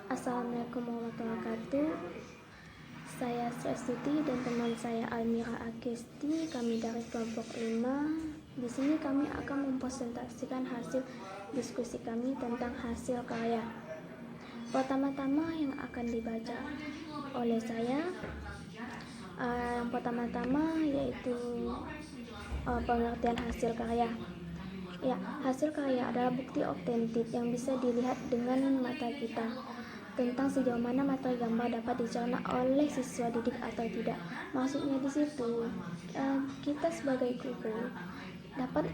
Assalamualaikum warahmatullahi wabarakatuh. Saya Srestuti dan teman saya Almira Agesti. Kami dari kelompok 5. Di sini kami akan mempresentasikan hasil diskusi kami tentang hasil karya. Pertama-tama yang akan dibaca oleh saya, yang pertama-tama yaitu pengertian hasil karya. Ya, hasil karya adalah bukti otentik yang bisa dilihat dengan mata kita tentang sejauh mana materi gambar dapat dicerna oleh siswa didik atau tidak. Maksudnya di situ kita sebagai guru dapat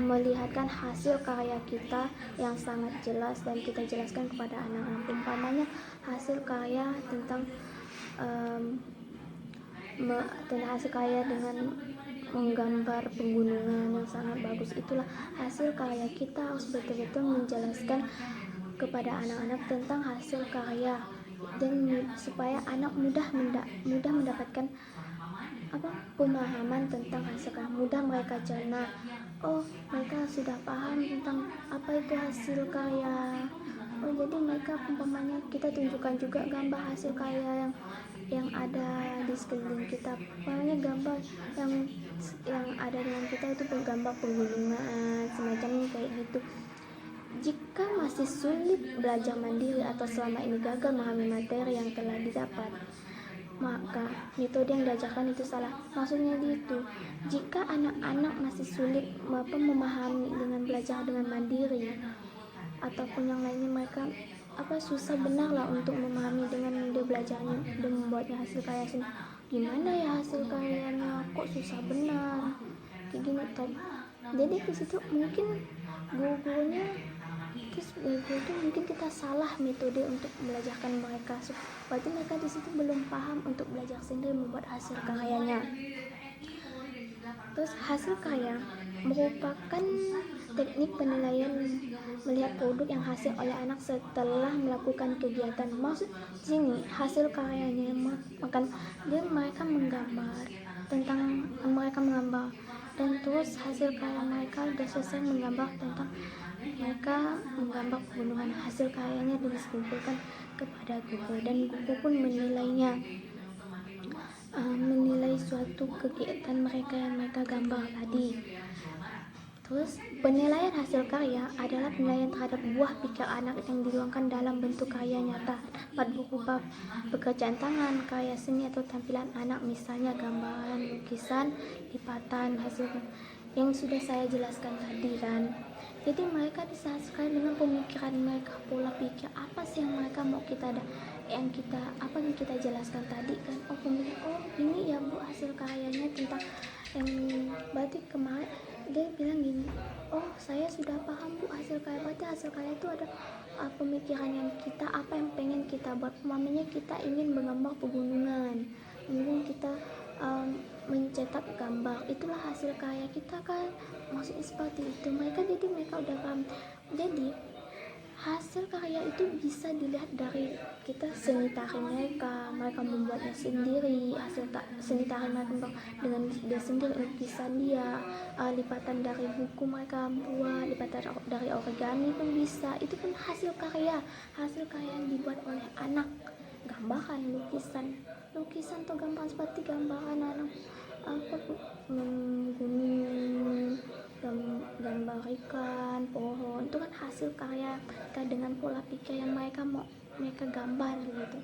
melihatkan hasil karya kita yang sangat jelas dan kita jelaskan kepada anak-anak. Umpamanya hasil karya tentang hasil karya dengan menggambar pegunungan yang sangat bagus. Itulah hasil karya. Kita harus betul-betul menjelaskan kepada anak-anak tentang hasil karya dan supaya anak mudah mendapatkan pemahaman tentang hasil karya, mudah mereka cerna. Oh, mereka sudah paham tentang apa itu hasil karya. Oh, jadi mereka umpamanya kita tunjukkan juga gambar hasil karya yang ada di sekeliling kita. Pokoknya gambar yang ada dengan kita itu gambar pegunungan semacam kayak gitu. Jika masih sulit belajar mandiri atau selama ini gagal memahami materi yang telah didapat, maka metode yang diajarkan itu salah. Maksudnya itu, jika anak-anak masih sulit memahami dengan belajar dengan mandiri ataupun yang lainnya, mereka susah benar lah untuk memahami dengan metode belajarnya dan membuatnya hasil karya sendiri. Gimana ya hasil karyanya, kok susah benar kayak gini top. Jadi di situ mungkin guru-gurunya itu mungkin kita salah metode untuk belajarkan mereka. Berarti mereka di situ belum paham untuk belajar sendiri membuat hasil karyanya. Terus hasil karya merupakan teknik penilaian melihat produk yang hasil oleh anak setelah melakukan kegiatan. Maksud sini hasil karyanya mereka menggambar dan terus hasil karya mereka sudah selesai menggambar tentang mereka menggambar pegunungan. Hasil karyanya dikumpulkan kepada guru dan guru pun menilainya, menilai suatu kegiatan mereka yang mereka gambar tadi. Terus penilaian hasil karya adalah penilaian terhadap buah pikir anak yang dituangkan dalam bentuk karya nyata dapat berupa pekerjaan tangan, karya seni atau tampilan anak, misalnya gambaran, lukisan, lipatan, hasil yang sudah saya jelaskan tadi kan. Jadi mereka bisa sekali dengan pemikiran mereka, pola pikir apa sih yang mereka mau yang kita jelaskan tadi kan. Oh ini ya Bu hasil karyanya tentang yang berarti kemarin dia bilang gini, oh saya sudah paham Bu hasil karya. Berarti hasil karya itu ada pemikiran yang kita, apa yang pengen kita buat. Umpamanya kita ingin menggambar pegunungan, mungkin kita mencetak gambar, itulah hasil karya kita kan. Maksudnya seperti itu. Mereka udah paham. Jadi hasil karya itu bisa dilihat dari kita seni tari mereka membuatnya sendiri, hasil seni tari mereka dengan dia sendiri, lukisan dia, lipatan dari buku mereka buat, lipatan dari origami pun bisa. Itu pun hasil karya yang dibuat oleh anak. Gambaran, lukisan atau gambar seperti gambaran anak gunung, gambar ikan, pohon, itu kan hasil karya mereka dengan pola pikir yang mereka gambar gitu.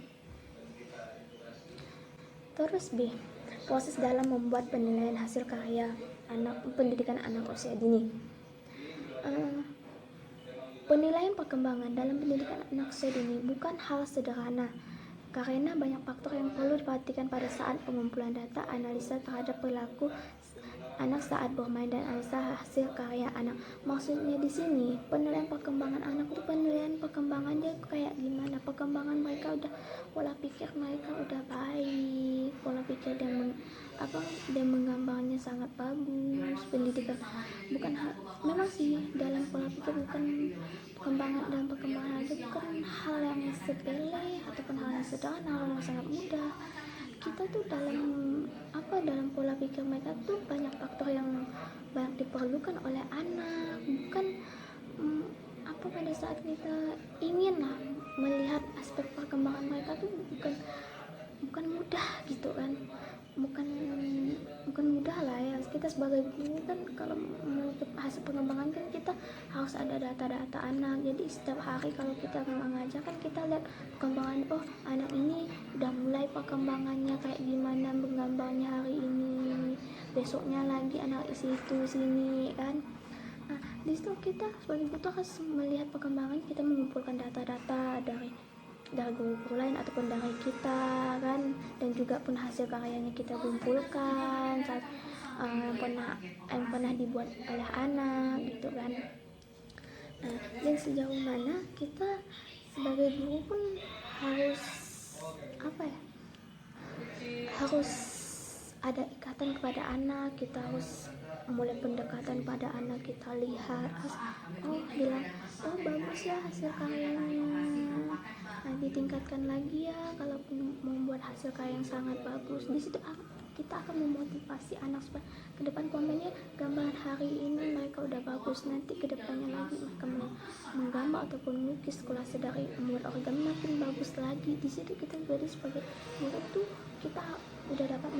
Terus B, proses dalam membuat penilaian hasil karya pendidikan anak usia dini. Penilaian perkembangan dalam pendidikan anak usia dini bukan hal sederhana karena banyak faktor yang perlu diperhatikan pada saat pengumpulan data, analisa terhadap perilaku anak saat bermain, dan analisa hasil karya anak. Maksudnya di sini penilaian perkembangan anak itu penilaian perkembangan dia kayak gimana, perkembangan mereka udah, pola pikir mereka udah baik, pola pikir dan menggambarnya sangat bagus. Pendidikan bukan memang sih dalam pola pikir bukan perkembangan aja bukan hal yang sepele ataupun hal yang sederhana, hal yang sangat mudah. Kita tuh dalam pola pikir mereka tuh banyak faktor yang banyak diperlukan oleh anak. Bukan pada saat kita ingin ingin lah melihat aspek perkembangan mereka tuh bukan mudah gitu kan, bukan mudah lah ya. Kita sebagai guru kan kalau menutup hasil pengembangan kan kita harus ada data-data anak. Jadi setiap hari kalau kita mengajar kan kita lihat perkembangan, oh anak ini udah mulai perkembangannya kayak gimana menggambarnya hari ini, besoknya lagi anak situ sini kan. Nah di situ kita sebagai guru harus melihat perkembangan, kita mengumpulkan data-data dari guru-guru lain ataupun dari kita kan, dan juga pun hasil karyanya kita kumpulkan saat yang pernah dibuat oleh anak gitu kan. Nah, dan sejauh mana kita sebagai guru pun harus harus ada ikatan kepada anak. Kita harus mulai pendekatan pada anak, kita lihat bilang oh bagus ya hasil karyanya, nanti tingkatkan lagi ya kalau membuat hasil karya yang sangat bagus. Di situ kita akan memotivasi anak supaya ke depan komennya gambar hari ini mereka udah bagus, nanti ke depannya lagi mereka menggambar ataupun melukis kolase dari membuat origami makin bagus lagi. Di situ kita jadi sebagai guru tuh kita udah dapat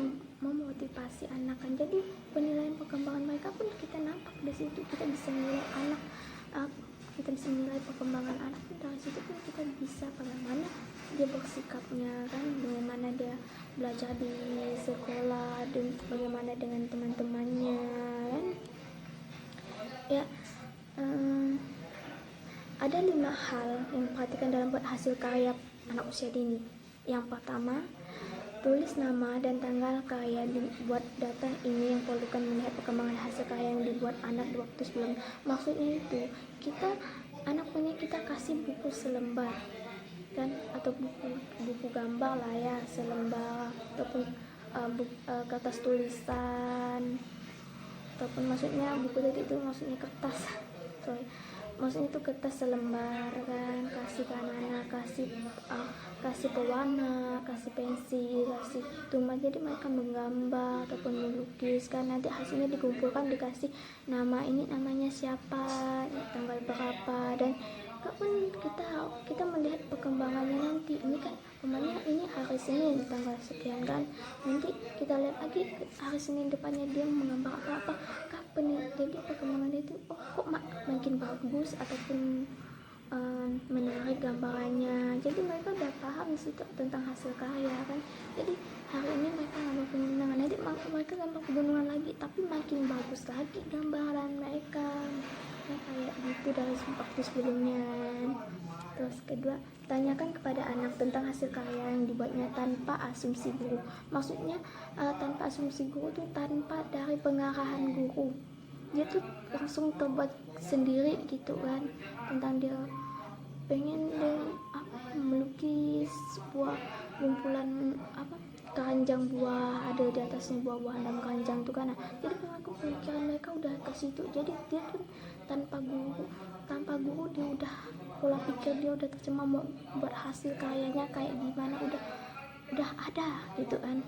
memotivasi anak kan. Jadi penilaian perkembangan mereka pun kita nampak di situ, kita bisa menilai anak, kita bisa menilai perkembangan anak. Dari situ pun kita bisa bagaimana dia bersikapnya kan, bagaimana dia belajar di sekolah, dan bagaimana dengan teman-temannya kan ya. Ada 5 hal yang diperhatikan dalam buat hasil karya anak usia dini. Yang pertama, tulis nama dan tanggal karya dibuat. Data ini yang perlukan melihat perkembangan hasil karya yang dibuat anak di waktu sebelum. Maksudnya itu anak punya kita kasih buku selembar kan, atau buku gambar lah ya, selembar ataupun kertas tulisan, ataupun maksudnya buku tadi itu maksudnya kertas maksudnya itu kertas selembar kan, kasih ke anak-anak, kasih pewarna, kasih pensil, kasih tumbal, jadi mereka menggambar ataupun melukis kan. Nanti hasilnya dikumpulkan, dikasih nama, ini namanya siapa, tanggal berapa, dan kapan kita melihat perkembangannya nanti. Ini kan umpamanya ini hari Senin tanggal sekian kan, nanti kita lihat lagi hari Senin depannya dia menggambar apa kapan ya, jadi perkembangan itu kok makin bagus ataupun menarik gambarannya. Jadi mereka udah paham situ tentang hasil karya kan. Jadi hari ini mereka gambar pegunungan, nanti mereka gambar pegunungan lagi tapi makin bagus lagi gambaran mereka kayak gitu dari waktu sebelumnya. Terus kedua, tanyakan kepada anak tentang hasil karya yang dibuatnya tanpa asumsi guru. Maksudnya tanpa asumsi guru tuh tanpa dari pengarahan guru, dia tuh langsung terbuat sendiri gitu kan, tentang dia pengen melukis sebuah kumpulan keranjang buah, ada di atasnya buah-buahan dan keranjang tuh kan. Jadi pemikiran mereka udah ke situ. Jadi dia tuh tanpa guru dia udah pola pikir dia udah tercemar mau buat hasil karyanya kayak gimana, udah ada gitu kan.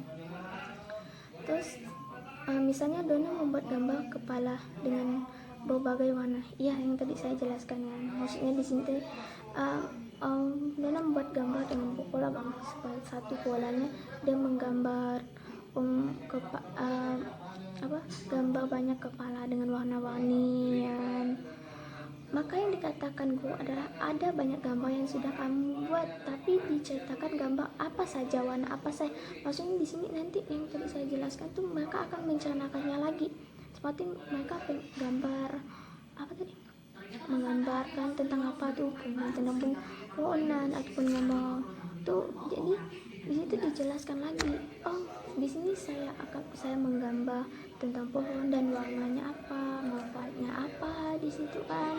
Terus misalnya Dona membuat gambar kepala dengan berbagai warna, iya yang tadi saya jelaskan kan. Maksudnya di sini Dona membuat gambar dengan pola bang. Satu polanya dia menggambar gambar banyak kepala dengan warna-warni ya. Maka yang dikatakan guru adalah ada banyak gambar yang sudah kamu buat, tapi diceritakan gambar apa saja, warna apa saja. Maksudnya di sini nanti yang tadi saya jelaskan tuh mereka akan menceritakannya lagi. Seperti mereka gambar menggambarkan tentang apa tuh, tentang pohon ataupun gambar tuh. Jadi di situ dijelaskan lagi, di sini saya menggambar tentang pohon dan warnanya apa, manfaatnya apa di situ kan.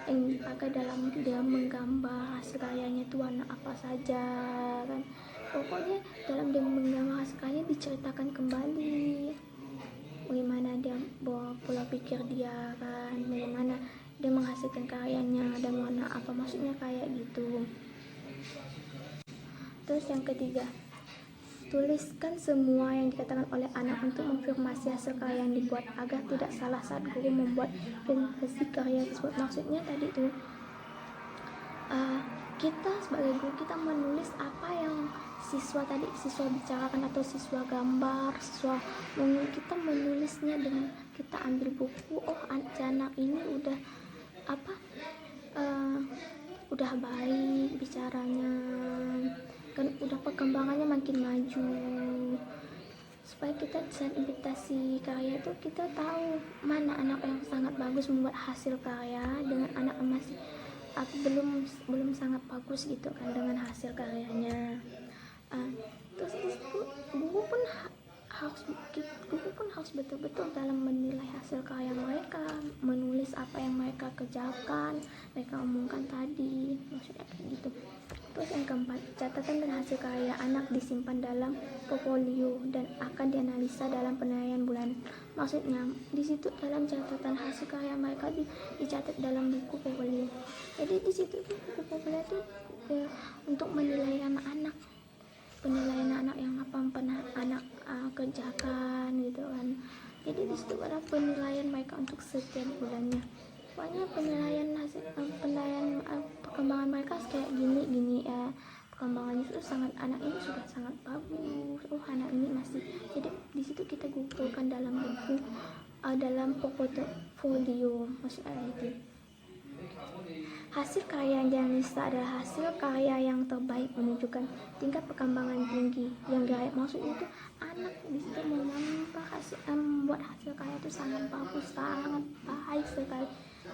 Yang dipakai dalam dia menggambar hasil karyanya itu warna apa saja kan. Pokoknya dalam dia menggambar hasil karyanya diceritakan kembali bagaimana dia pola pikir dia kan, bagaimana dia menghasilkan karyanya dan warna apa, maksudnya kayak gitu. Terus yang ketiga, tuliskan semua yang dikatakan oleh anak untuk mengkonfirmasi hasil karya yang dibuat agar tidak salah saat guru membuat presentasi karya tersebut. Maksudnya tadi tuh kita sebagai guru kita menulis apa yang siswa bicarakan atau siswa gambar, siswa kita menulisnya dengan kita ambil buku, anak ini udah udah baik bicaranya kan, udah perkembangannya makin maju, supaya kita saat investasi karya itu kita tahu mana anak yang sangat bagus membuat hasil karya dengan anak yang masih belum sangat bagus gitu kan dengan hasil karyanya. Terus guru pun harus betul-betul dalam menilai hasil karya mereka, menulis apa yang mereka kerjakan, mereka omongkan tadi, maksudnya kayak gitu. Terus yang keempat, catatan dan hasil karya anak disimpan dalam portfolio dan akan dianalisa dalam penilaian bulanan. Maksudnya di situ dalam catatan hasil karya mereka dicatat dalam buku portfolio. Jadi di situ buku portfolio itu untuk menilai anak-anak, penilaian anak yang apa pernah anak kerjakan gitu kan. Jadi di situ ada penilaian mereka untuk setiap bulannya. Pokoknya penilaian perkembangan mereka kayak gini ya, perkembangannya itu anak ini sudah sangat bagus, anak ini masih. Jadi di situ kita kumpulkan dalam buku, dalam portfolio maksudnya itu. Hasil karya yang dianalisa adalah hasil karya yang terbaik menunjukkan tingkat perkembangan tinggi yang baik. Maksudnya itu anak di situ membuat hasil karya itu sangat bagus, sangat baik sekali.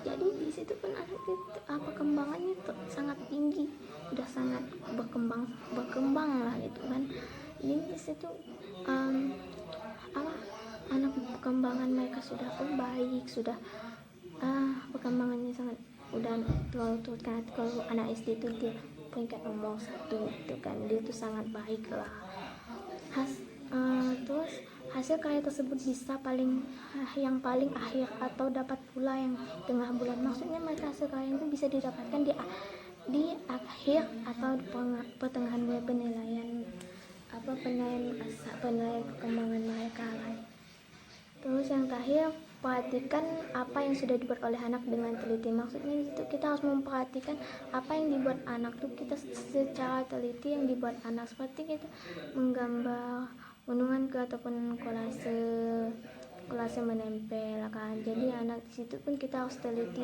Jadi di situ pun anak itu perkembangannya sangat tinggi, udah sangat berkembang lah gitu kan. Jadi di situ anak perkembangan mereka sudah baik, sudah perkembangannya sangat udah terlalu kan. Kalau anak SD itu dia peringkat nomor 1 gitu kan, dia tuh sangat baik lah. Terus hasil karya tersebut bisa yang paling akhir atau dapat pula yang tengah bulan. Maksudnya mereka hasil karya itu bisa didapatkan di akhir atau di pertengahan bulan penilaian perkembangan mereka lah. Terus yang terakhir, perhatikan apa yang sudah dibuat oleh anak dengan teliti. Maksudnya di situ kita harus memperhatikan apa yang dibuat anak tuh, kita secara teliti yang dibuat anak, seperti kita menggambar gunungan ataupun kolase menempel kan. Jadi anak di situ pun kita harus teliti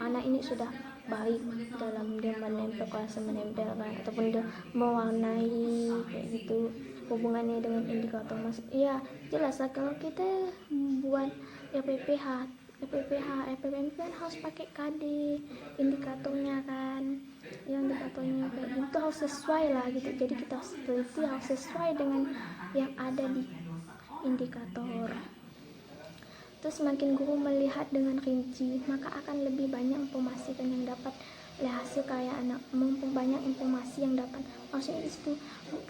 anak ini sudah baik dalam dia menempel kolase menempel kan, ataupun dia mewarnai kayak gitu, hubungannya dengan indikator. Iya jelas lah, kalau kita buat FPPH kan harus pakai KD indikatornya kan, yang indikatornya kayak gitu harus sesuai lah gitu. Jadi kita harus teliti, harus sesuai dengan yang ada di indikator. Terus semakin guru melihat dengan rinci, maka akan lebih banyak informasi yang dapat oleh hasil karya anak, banyak informasi yang dapat. Maksudnya itu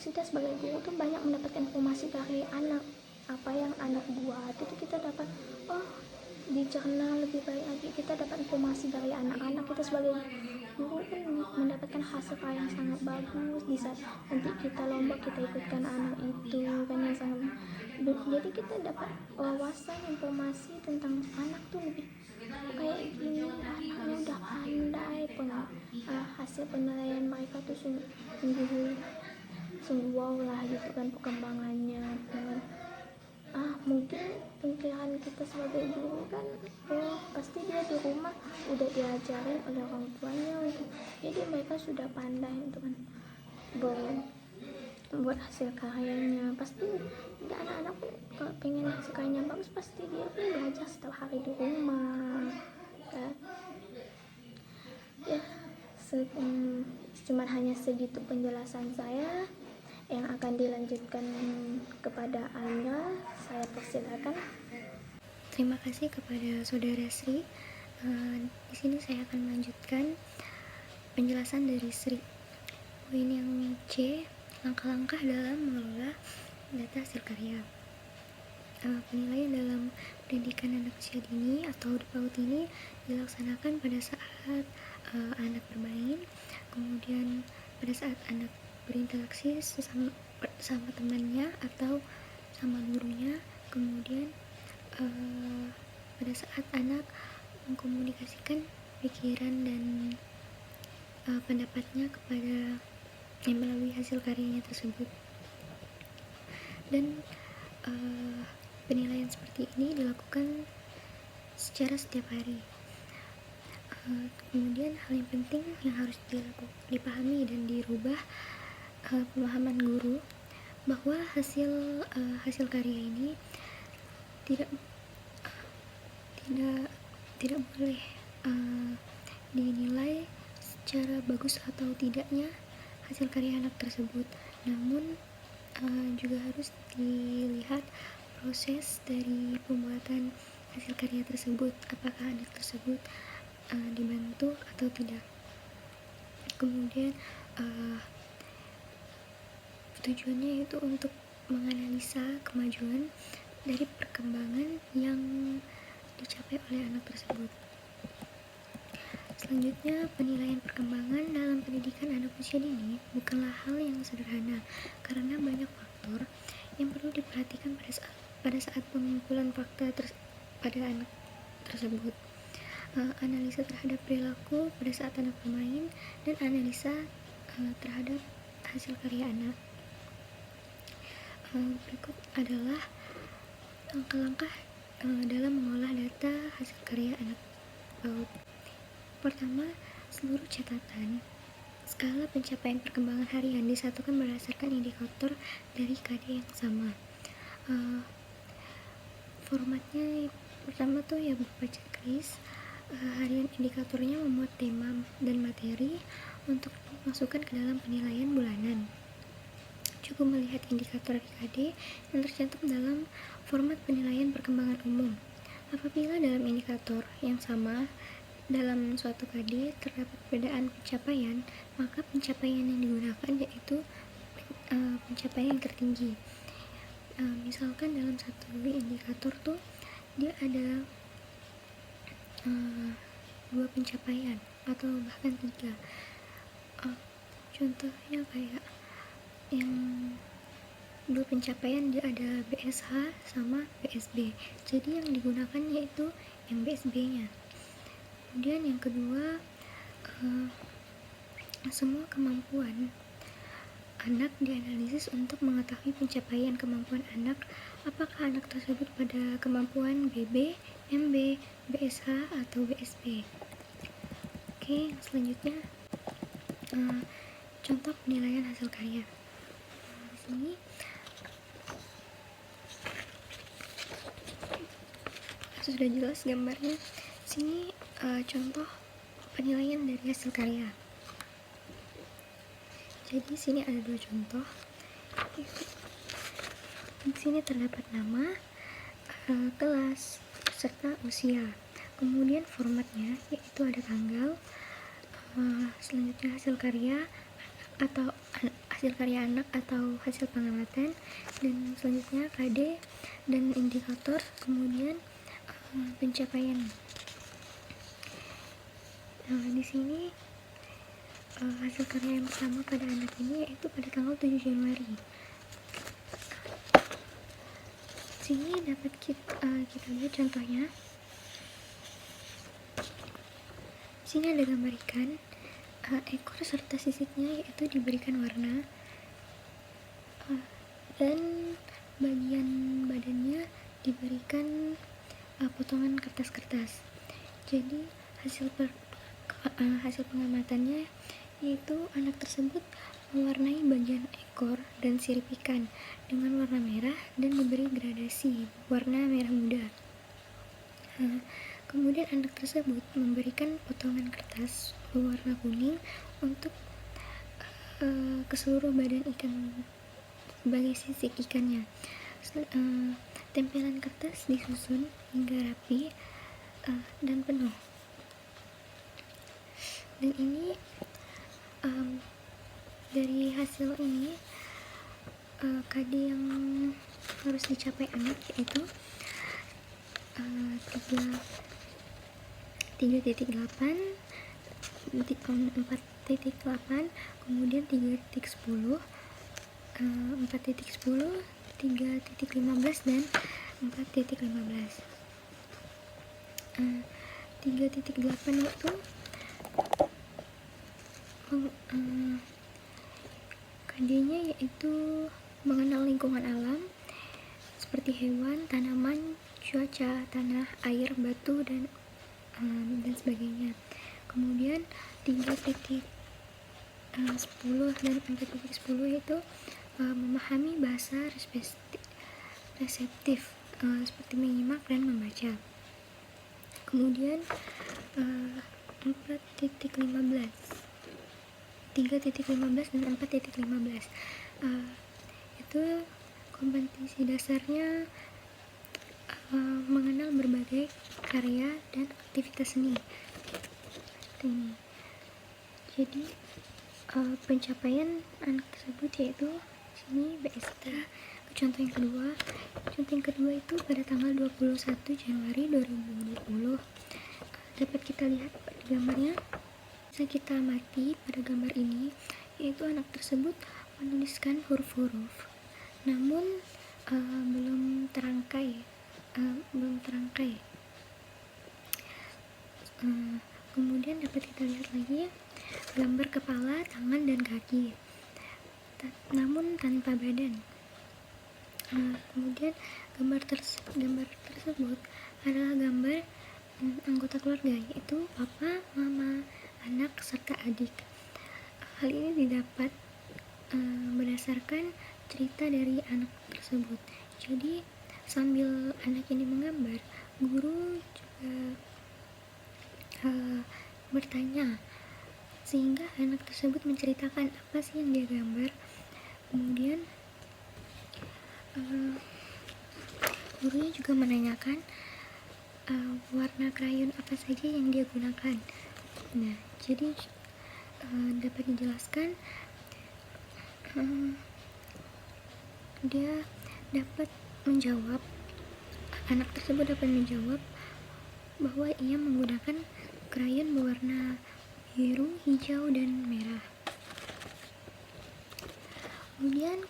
kita sebagai guru tuh banyak mendapatkan informasi dari anak, apa yang anak buat itu kita dapat dicerna lebih baik lagi. Kita dapat informasi dari anak-anak, kita sebagai guru pun mendapatkan hasil karya yang sangat bagus. Di saat nanti kita lomba, kita ikutkan anak itu kan yang sangat. Jadi kita dapat wawasan informasi tentang anak tuh lebih kayak gini, anaknya udah pandai, hasil penilaian mereka tuh sungguh wow lah gitu kan perkembangannya. Mungkin pikiran kita sebagai guru kan, pasti dia di rumah udah diajarin oleh orang tuanya gitu. Jadi mereka sudah pandai untuk kan buat hasil karyanya. Pasti anak-anak pun kalau pengen hasil karyanya bagus, pasti dia pun belajar setiap hari di rumah kan. Ya cuman hanya segitu penjelasan saya. Yang akan dilanjutkan kepada Anda, saya persilakan. Terima kasih kepada Saudara Sri. Di sini saya akan melanjutkan penjelasan dari Sri. Poin yang C, langkah-langkah dalam mengelola data hasil karya. Penilaian dalam pendidikan anak usia dini atau di PAUD ini dilaksanakan pada saat anak bermain, kemudian pada saat anak berinteraksi sama temannya atau sama gurunya, kemudian pada saat anak mengkomunikasikan pikiran dan pendapatnya kepada melalui hasil karyanya tersebut. Dan penilaian seperti ini dilakukan secara setiap hari. Kemudian hal yang penting yang harus dipahami dan dirubah pemahaman guru bahwa hasil karya ini tidak tidak boleh dinilai secara bagus atau tidaknya hasil karya anak tersebut, namun juga harus dilihat proses dari pembuatan hasil karya tersebut, apakah anak tersebut dibantu atau tidak. Kemudian tujuannya itu untuk menganalisa kemajuan dari perkembangan yang dicapai oleh anak tersebut. Selanjutnya, penilaian perkembangan dalam pendidikan anak usia dini bukanlah hal yang sederhana karena banyak faktor yang perlu diperhatikan pada saat pengumpulan fakta pada anak tersebut. Analisa terhadap perilaku pada saat anak bermain dan analisa terhadap hasil karya anak. Berikut adalah langkah-langkah dalam mengolah data hasil karya anak PAUD. Pertama, seluruh catatan skala pencapaian perkembangan harian disatukan berdasarkan indikator dari KD yang sama. Formatnya pertama tuh ya berupa checklist. Harian indikatornya memuat tema dan materi untuk dimasukkan ke dalam penilaian bulanan. Cukup melihat indikator KD yang tercantum dalam format penilaian perkembangan umum. Apabila dalam indikator yang sama dalam suatu KD terdapat perbedaan pencapaian, maka pencapaian yang digunakan yaitu pencapaian yang tertinggi. Misalkan dalam satu indikator tuh dia ada 2 pencapaian atau bahkan 3. Contohnya kayak yang 2 pencapaian dia ada BSH sama BSB, jadi yang digunakan yaitu yang BSB nya. Kemudian yang kedua, semua kemampuan anak dianalisis untuk mengetahui pencapaian kemampuan anak, apakah anak tersebut pada kemampuan BB, MB, BSH atau BSB. Oke, selanjutnya contoh penilaian hasil karya. Di sini sudah jelas gambarnya. Sini contoh penilaian dari hasil karya. Jadi sini ada 2 contoh. Di sini terdapat nama, kelas, serta usia. Kemudian formatnya yaitu ada tanggal. Selanjutnya hasil karya atau hasil karya anak atau hasil pengamatan, dan selanjutnya KD dan indikator, kemudian pencapaian. Di sini hasil karya yang pertama pada anak ini yaitu pada tanggal 7 Januari. Sini dapat kita lihat contohnya. Sini ada gambar ikan. Ekor serta sisiknya yaitu diberikan warna, dan bagian badannya diberikan potongan kertas-kertas. Jadi hasil pengamatannya yaitu anak tersebut mewarnai bagian ekor dan sirip ikan dengan warna merah dan diberi gradasi warna merah muda. Kemudian anak tersebut memberikan potongan kertas berwarna kuning untuk ke seluruh badan ikan sebagai sisik ikannya. Tempelan kertas disusun hingga rapi dan penuh. Dan ini dari hasil ini KD yang harus dicapai anak yaitu 3.8, 4.8, kemudian 3.10, 4.10, 3.15 dan 4.15. 3.8 itu KD-nya yaitu mengenal lingkungan alam seperti hewan, tanaman, cuaca, tanah, air, batu, dan sebagainya. Kemudian 3.10 dan 4.10 yaitu memahami bahasa reseptif seperti menyimak dan membaca. Kemudian 4.15 3.15 dan 4.15 itu kompetensi dasarnya mengenal berbagai karya dan aktivitas seni. Jadi pencapaian anak tersebut yaitu sini BSK. Contoh yang kedua itu pada tanggal 21 Januari 2020 dapat kita lihat pada gambarnya. Bisa kita amati pada gambar ini yaitu anak tersebut menuliskan huruf-huruf namun belum terangkai. Kemudian dapat kita lihat lagi gambar kepala, tangan, dan kaki namun tanpa badan. Kemudian gambar tersebut adalah gambar anggota keluarga yaitu papa, mama, anak, serta adik. Hal ini didapat berdasarkan cerita dari anak tersebut. Jadi sambil anak ini menggambar, guru juga bertanya sehingga anak tersebut menceritakan apa sih yang dia gambar. Kemudian gurunya juga menanyakan warna krayon apa saja yang dia gunakan. Nah, jadi dapat dijelaskan anak tersebut dapat menjawab bahwa ia menggunakan krayon berwarna biru, hijau, dan merah. Kemudian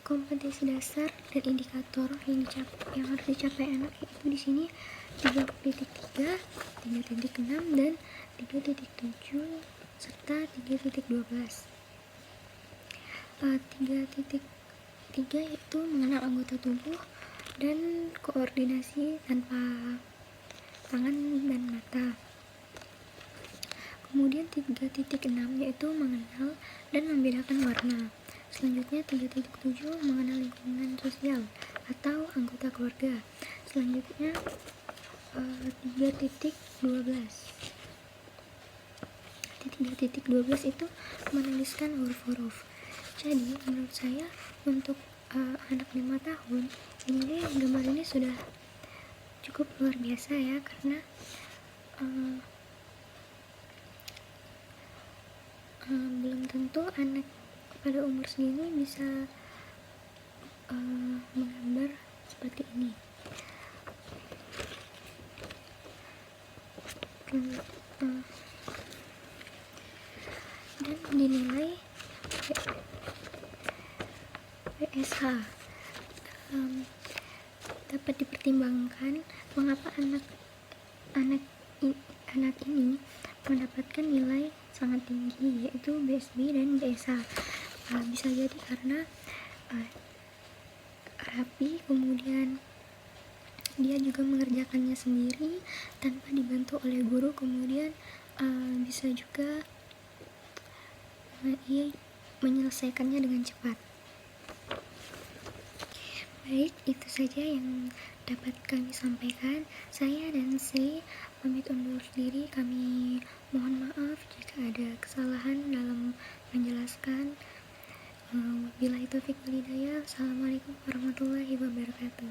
kompetensi dasar dan indikator yang harus dicapai anak yaitu di sini 3.3, 3.6, dan 3.7 serta 3.12. 3.3 yaitu mengenal anggota tubuh dan koordinasi tanpa tangan dan mata. Kemudian 3.6 yaitu mengenal dan membedakan warna. Selanjutnya 3.7 mengenal lingkungan sosial atau anggota keluarga. Selanjutnya 3.12 itu menuliskan huruf-huruf. Jadi menurut saya untuk anak 5 tahun ini gambar ini sudah cukup luar biasa ya, karena belum tentu anak pada umur segini bisa menggambar seperti ini. Dan dinilai PSH dapat dipertimbangkan mengapa anak ini mendapatkan nilai sangat tinggi yaitu BSB dan BSH. Bisa jadi karena rapi, kemudian dia juga mengerjakannya sendiri tanpa dibantu oleh guru, kemudian bisa juga ia menyelesaikannya dengan cepat. Baik, itu saja yang dapat kami sampaikan. Saya dan Sri pamit undur diri. Kami mohon maaf jika ada kesalahan dalam menjelaskan. Wabillahi taufiq wal hidayah. Assalamualaikum warahmatullahi wabarakatuh.